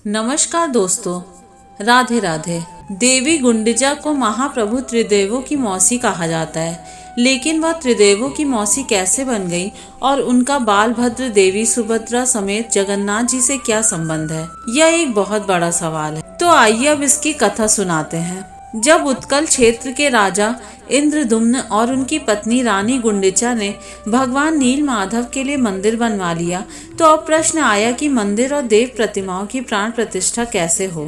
नमस्कार दोस्तों, राधे राधे। देवी गुंडिचा को महाप्रभु त्रिदेवों की मौसी कहा जाता है, लेकिन वह त्रिदेवों की मौसी कैसे बन गई और उनका बालभद्र देवी सुभद्रा समेत जगन्नाथ जी से क्या संबंध है, यह एक बहुत बड़ा सवाल है। तो आइए अब इसकी कथा सुनाते हैं। जब उत्कल क्षेत्र के राजा इंद्रदुम्न और उनकी पत्नी रानी गुंडिचा ने भगवान नील माधव के लिए मंदिर बनवा लिया, तो अब प्रश्न आया कि मंदिर और देव प्रतिमाओं की प्राण प्रतिष्ठा कैसे हो।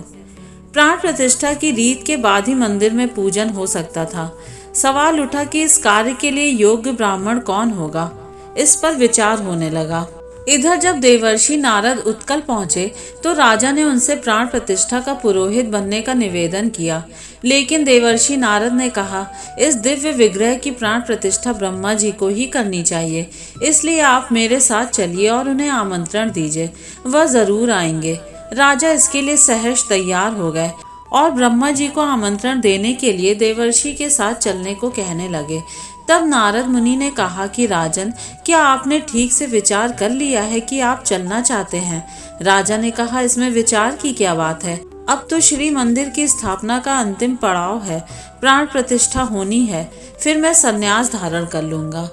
प्राण प्रतिष्ठा की रीत के बाद ही मंदिर में पूजन हो सकता था। सवाल उठा कि इस कार्य के लिए योग्य ब्राह्मण कौन होगा। इस पर विचार होने लगा। इधर जब देवर्षि नारद उत्कल पहुंचे तो राजा ने उनसे प्राण प्रतिष्ठा का पुरोहित बनने का निवेदन किया, लेकिन देवर्षि नारद ने कहा, इस दिव्य विग्रह की प्राण प्रतिष्ठा ब्रह्मा जी को ही करनी चाहिए, इसलिए आप मेरे साथ चलिए और उन्हें आमंत्रण दीजिए, वह जरूर आएंगे। राजा इसके लिए सहर्ष तैयार हो गए और ब्रह्मा जी को आमंत्रण देने के लिए देवर्षि के साथ चलने को कहने लगे। तब नारद मुनि ने कहा कि राजन, क्या आपने ठीक से विचार कर लिया है कि आप चलना चाहते हैं? राजा ने कहा, इसमें विचार की क्या बात है, अब तो श्री मंदिर की स्थापना का अंतिम पड़ाव है, प्राण प्रतिष्ठा होनी है, फिर मैं संन्यास धारण कर लूंगा।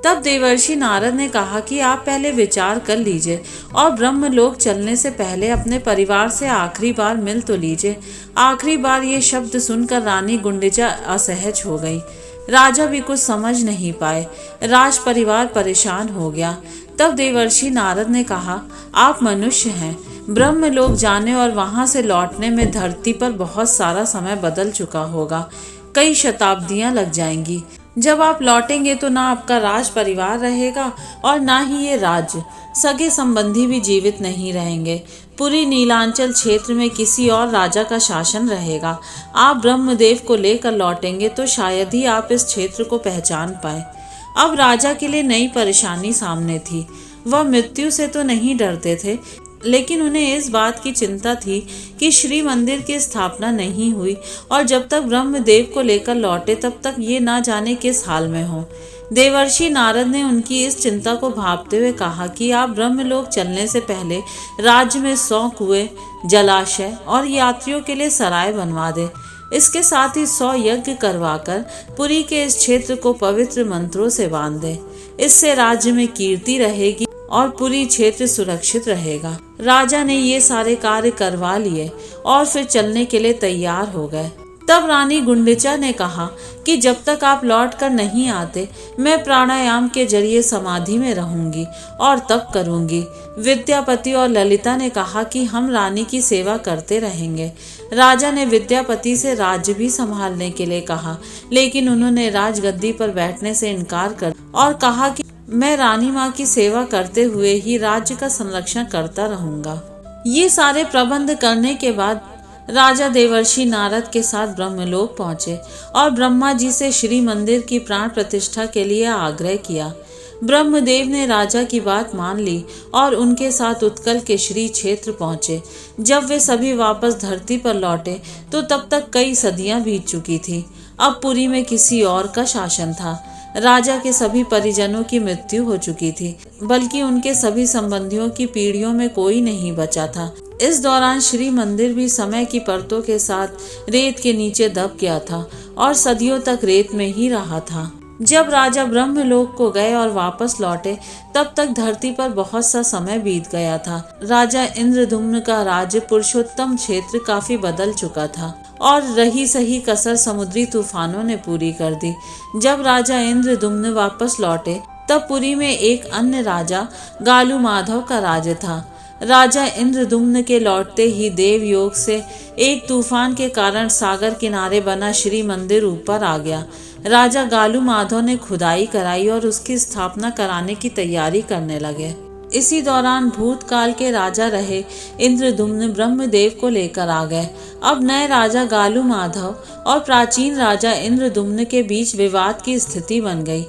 तब देवर्षि नारद ने कहा कि आप पहले विचार कर लीजिए और ब्रह्मलोक चलने से पहले अपने परिवार से आखिरी बार मिल तो लीजिए। आखिरी बार ये शब्द सुनकर रानी गुंडिचा असहज हो गई। राजा भी कुछ समझ नहीं पाए। राज परिवार परेशान हो गया। तब देवर्षि नारद ने कहा, आप मनुष्य हैं, ब्रह्मलोक जाने और वहां से लौटने में धरती पर बहुत सारा समय बदल चुका होगा, कई शताब्दियां लग जाएंगी। जब आप लौटेंगे तो ना आपका राज परिवार रहेगा और ना ही ये राज्य, सगे संबंधी भी जीवित नहीं रहेंगे। पूरी नीलांचल क्षेत्र में किसी और राजा का शासन रहेगा। आप ब्रह्मदेव को लेकर लौटेंगे तो शायद ही आप इस क्षेत्र को पहचान पाए। अब राजा के लिए नई परेशानी सामने थी। वह मृत्यु से तो नहीं डरते थे, लेकिन उन्हें इस बात की चिंता थी कि श्री मंदिर की स्थापना नहीं हुई और जब तक ब्रह्मदेव को लेकर लौटे तब तक ये ना जाने किस हाल में हो। देवर्षि नारद ने उनकी इस चिंता को भांपते हुए कहा कि आप ब्रह्मलोक चलने से पहले राज्य में 100 कुएं, जलाशय और यात्रियों के लिए सराय बनवा दे। इसके साथ ही 100 यज्ञ करवाकर पुरी के इस क्षेत्र को पवित्र मंत्रों से बांध दे। इससे राज्य में कीर्ति रहेगी और पूरी क्षेत्र सुरक्षित रहेगा। राजा ने ये सारे कार्य करवा लिए और फिर चलने के लिए तैयार हो गए। तब रानी गुंडिचा ने कहा कि जब तक आप लौट कर नहीं आते, मैं प्राणायाम के जरिए समाधि में रहूंगी और तप करूंगी। विद्यापति और ललिता ने कहा कि हम रानी की सेवा करते रहेंगे। राजा ने विद्यापति से राज्य भी संभालने के लिए कहा, लेकिन उन्होंने राजगद्दी पर बैठने से इनकार कर और कहा कि मैं रानी माँ की सेवा करते हुए ही राज्य का संरक्षण करता रहूंगा। ये सारे प्रबंध करने के बाद राजा देवर्षि नारद के साथ ब्रह्मलोक पहुंचे और ब्रह्मा जी से श्री मंदिर की प्राण प्रतिष्ठा के लिए आग्रह किया। ब्रह्मदेव ने राजा की बात मान ली और उनके साथ उत्कल के श्री क्षेत्र पहुंचे। जब वे सभी वापस धरती पर लौटे तो तब तक कई सदियां बीत चुकी थी। अब पुरी में किसी और का शासन था। राजा के सभी परिजनों की मृत्यु हो चुकी थी, बल्कि उनके सभी संबंधियों की पीढ़ियों में कोई नहीं बचा था। इस दौरान श्री मंदिर भी समय की परतों के साथ रेत के नीचे दब गया था और सदियों तक रेत में ही रहा था। जब राजा ब्रह्मलोक को गए और वापस लौटे तब तक धरती पर बहुत सा समय बीत गया था। राजा इंद्रदुम्न का राज्य पुरुषोत्तम क्षेत्र काफी बदल चुका था और रही सही कसर समुद्री तूफानों ने पूरी कर दी। जब राजा इंद्रदुम्न वापस लौटे तब पुरी में एक अन्य राजा गालू माधव का राज्य था। राजा इंद्रदुम्न के लौटते ही देवयोग से एक तूफान के कारण सागर किनारे बना श्री मंदिर ऊपर आ गया। राजा गालू माधव ने खुदाई कराई और उसकी स्थापना कराने की तैयारी करने लगे। इसी दौरान भूतकाल के राजा रहे इंद्रदुम्न ब्रह्मदेव को लेकर आ गए। अब नए राजा गालू माधव और प्राचीन राजा इंद्रदुम्न के बीच विवाद की स्थिति बन गई।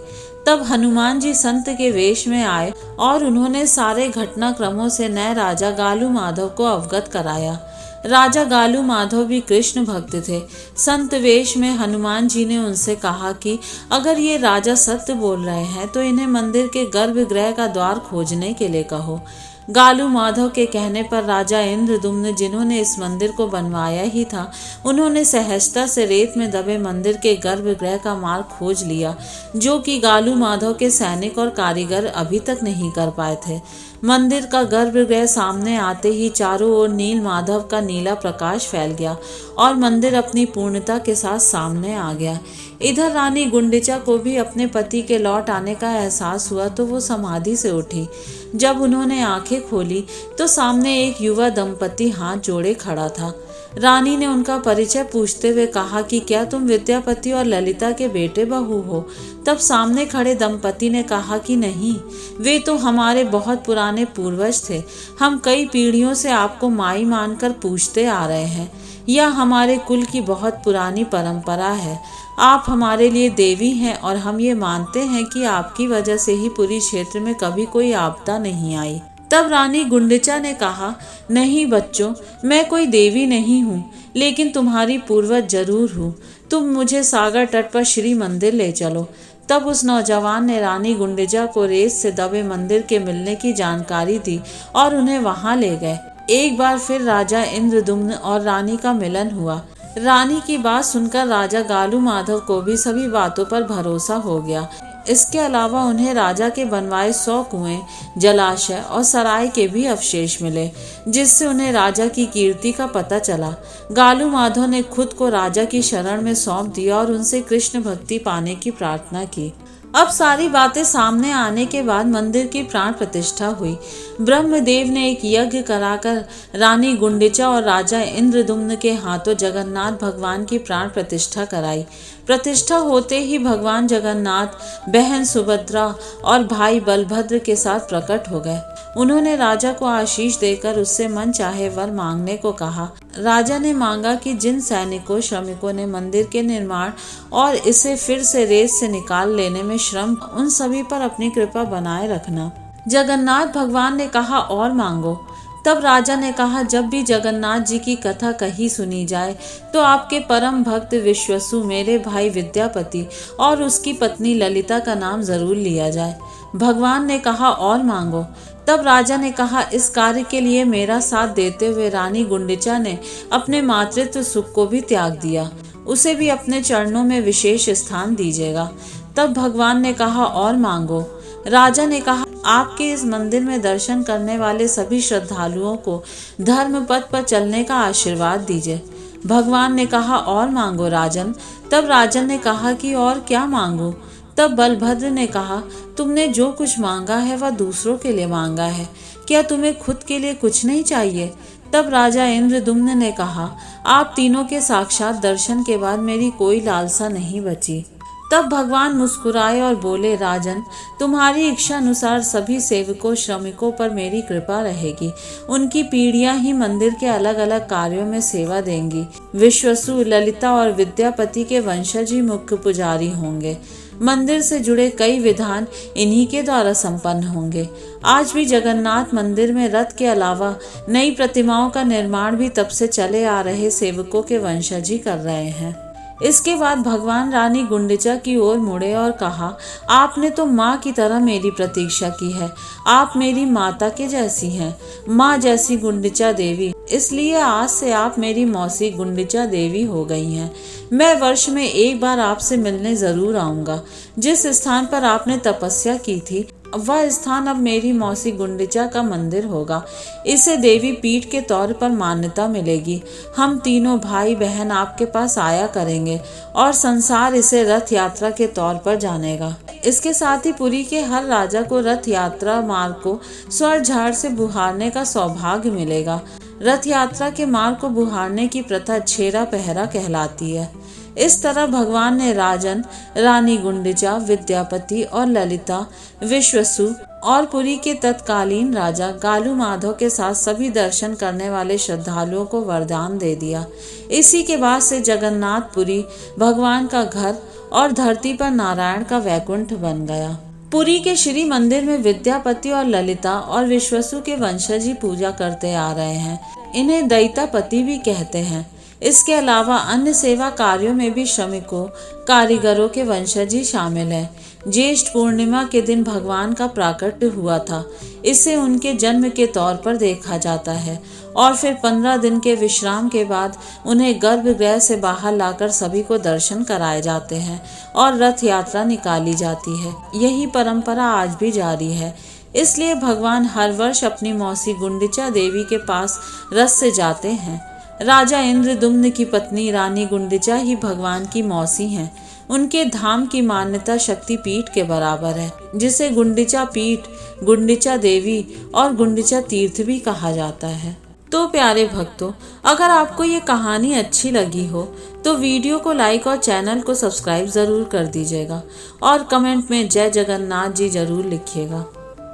तब हनुमान जी संत के वेश में आए और उन्होंने सारे घटनाक्रमों से नए राजा गालू माधव को अवगत कराया। राजा गालू माधव भी कृष्ण भक्त थे। संत वेश में हनुमान जी ने उनसे कहा कि अगर ये राजा सत्य बोल रहे हैं तो इन्हें मंदिर के गर्भगृह का द्वार खोजने के लिए कहो। गालू माधव के कहने पर राजा इंद्रदुम्न, जिन्होंने इस मंदिर को बनवाया ही था, उन्होंने सहजता से रेत में दबे मंदिर के गर्भगृह का मार्ग खोज लिया, जो कि गालू माधव के सैनिक और कारीगर अभी तक नहीं कर पाए थे। मंदिर का गर्भगृह सामने आते ही चारों ओर नील माधव का नीला प्रकाश फैल गया और मंदिर अपनी पूर्णता के साथ सामने आ गया। इधर रानी गुंडिचा को भी अपने पति के लौट आने का एहसास हुआ तो वो समाधि से उठी। जब उन्होंने आंखें खोली तो सामने एक युवा दंपति हाथ जोड़े खड़ा था। रानी ने उनका परिचय पूछते हुए कहा कि क्या तुम विद्यापति और ललिता के बेटे बहू हो? तब सामने खड़े दंपति ने कहा कि नहीं, वे तो हमारे बहुत पुराने पूर्वज थे। हम कई पीढ़ियों से आपको माई मानकर पूछते आ रहे हैं। यह हमारे कुल की बहुत पुरानी परंपरा है। आप हमारे लिए देवी हैं और हम ये मानते हैं कि आपकी वजह से ही पूरी क्षेत्र में कभी कोई आपदा नहीं आई। तब रानी गुंडिचा ने कहा, नहीं बच्चों, मैं कोई देवी नहीं हूँ, लेकिन तुम्हारी पूर्वज जरूर हूँ। तुम मुझे सागर तट पर श्री मंदिर ले चलो। तब उस नौजवान ने रानी गुंडिचा को रेत से दबे मंदिर के मिलने की जानकारी दी और उन्हें वहां ले गए। एक बार फिर राजा इंद्रदुम्न और रानी का मिलन हुआ। रानी की बात सुनकर राजा गालू माधव को भी सभी बातों पर भरोसा हो गया। इसके अलावा उन्हें राजा के बनवाए 100 कुएं, जलाशय और सराय के भी अवशेष मिले, जिससे उन्हें राजा की कीर्ति का पता चला। गालू माधव ने खुद को राजा की शरण में सौंप दिया और उनसे कृष्ण भक्ति पाने की प्रार्थना की। अब सारी बातें सामने आने के बाद मंदिर की प्राण प्रतिष्ठा हुई। ब्रह्मदेव ने एक यज्ञ कराकर रानी गुंडिचा और राजा इंद्रदुम्न के हाथों जगन्नाथ भगवान की प्राण प्रतिष्ठा कराई। प्रतिष्ठा होते ही भगवान जगन्नाथ बहन सुभद्रा और भाई बलभद्र के साथ प्रकट हो गए। उन्होंने राजा को आशीष देकर उससे मन चाहे वर मांगने को कहा। राजा ने मांगा कि जिन सैनिकों श्रमिकों ने मंदिर के निर्माण और इसे फिर से रेत से निकाल लेने में श्रम, उन सभी पर अपनी कृपा बनाए रखना। जगन्नाथ भगवान ने कहा, और मांगो। तब राजा ने कहा, जब भी जगन्नाथ जी की कथा कही सुनी जाए तो आपके परम भक्त विश्वसु, मेरे भाई विद्यापति और उसकी पत्नी ललिता का नाम जरूर लिया जाए। भगवान ने कहा, और मांगो। तब राजा ने कहा, इस कार्य के लिए मेरा साथ देते हुए रानी गुंडिचा ने अपने मातृत्व सुख को भी त्याग दिया। उसे भी अपने चरणों में विशेष स्थान दीजिएगा। तब भगवान ने कहा, और मांगो। राजा ने कहा, आपके इस मंदिर में दर्शन करने वाले सभी श्रद्धालुओं को धर्म पथ पर चलने का आशीर्वाद दीजिए। भगवान ने कहा, और मांगो राजन। तब राजन ने कहा कि और क्या मांगू? तब बलभद्र ने कहा, तुमने जो कुछ मांगा है वह दूसरों के लिए मांगा है, क्या तुम्हें खुद के लिए कुछ नहीं चाहिए? तब राजा इंद्रदुम्न ने कहा, आप तीनों के साक्षात दर्शन के बाद मेरी कोई लालसा नहीं बची। तब भगवान मुस्कुराए और बोले, राजन, तुम्हारी इच्छा अनुसार सभी सेवकों श्रमिकों पर मेरी कृपा रहेगी। उनकी पीढ़ियां ही मंदिर के अलग अलग कार्यों में सेवा देंगी। विश्वसु, ललिता और विद्यापति के वंशज ही मुख्य पुजारी होंगे। मंदिर से जुड़े कई विधान इन्हीं के द्वारा संपन्न होंगे। आज भी जगन्नाथ मंदिर में रथ के अलावा नई प्रतिमाओं का निर्माण भी तब से चले आ रहे सेवकों के वंशज ही कर रहे हैं। इसके बाद भगवान रानी गुंडिचा की ओर मुड़े और कहा, आपने तो माँ की तरह मेरी प्रतीक्षा की है। आप मेरी माता के जैसी हैं, माँ जैसी गुंडिचा देवी। इसलिए आज से आप मेरी मौसी गुंडिचा देवी हो गई हैं। मैं वर्ष में एक बार आपसे मिलने जरूर आऊंगा। जिस स्थान पर आपने तपस्या की थी वह स्थान अब मेरी मौसी गुंडिचा का मंदिर होगा। इसे देवी पीठ के तौर पर मान्यता मिलेगी। हम तीनों भाई बहन आपके पास आया करेंगे और संसार इसे रथ यात्रा के तौर पर जानेगा। इसके साथ ही पुरी के हर राजा को रथ यात्रा मार्ग को स्वर झाड़ से बुहारने का सौभाग्य मिलेगा। रथ यात्रा के मार्ग को बुहारने की प्रथा छेरा पहरा कहलाती है। इस तरह भगवान ने राजन, रानी गुंडिचा, विद्यापति और ललिता, विश्वसु और पुरी के तत्कालीन राजा गालू माधव के साथ सभी दर्शन करने वाले श्रद्धालुओं को वरदान दे दिया। इसी के बाद से जगन्नाथपुरी भगवान का घर और धरती पर नारायण का वैकुंठ बन गया। पुरी के श्री मंदिर में विद्यापति और ललिता और विश्वसु के वंशज ही पूजा करते आ रहे हैं। इन्हें दैतापति भी कहते हैं। इसके अलावा अन्य सेवा कार्यों में भी श्रमिकों, कारीगरों के वंशज ही शामिल हैं। ज्येष्ठ पूर्णिमा के दिन भगवान का प्राकट्य हुआ था। इसे उनके जन्म के तौर पर देखा जाता है और फिर 15 दिन के विश्राम के बाद उन्हें गर्भगृह से बाहर लाकर सभी को दर्शन कराए जाते हैं और रथ यात्रा निकाली जाती है। यही परंपरा आज भी जारी है। इसलिए भगवान हर वर्ष अपनी मौसी गुंडिचा देवी के पास रथ से जाते हैं। राजा इंद्रदुम्न की पत्नी रानी गुंडिचा ही भगवान की मौसी हैं। उनके धाम की मान्यता शक्ति पीठ के बराबर है, जिसे गुंडिचा पीठ, गुंडिचा देवी और गुंडिचा तीर्थ भी कहा जाता है। तो प्यारे भक्तों, अगर आपको ये कहानी अच्छी लगी हो तो वीडियो को लाइक और चैनल को सब्सक्राइब ज़रूर कर दीजिएगा और कमेंट में जय जगन्नाथ जी जरूर लिखिएगा।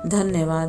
धन्यवाद।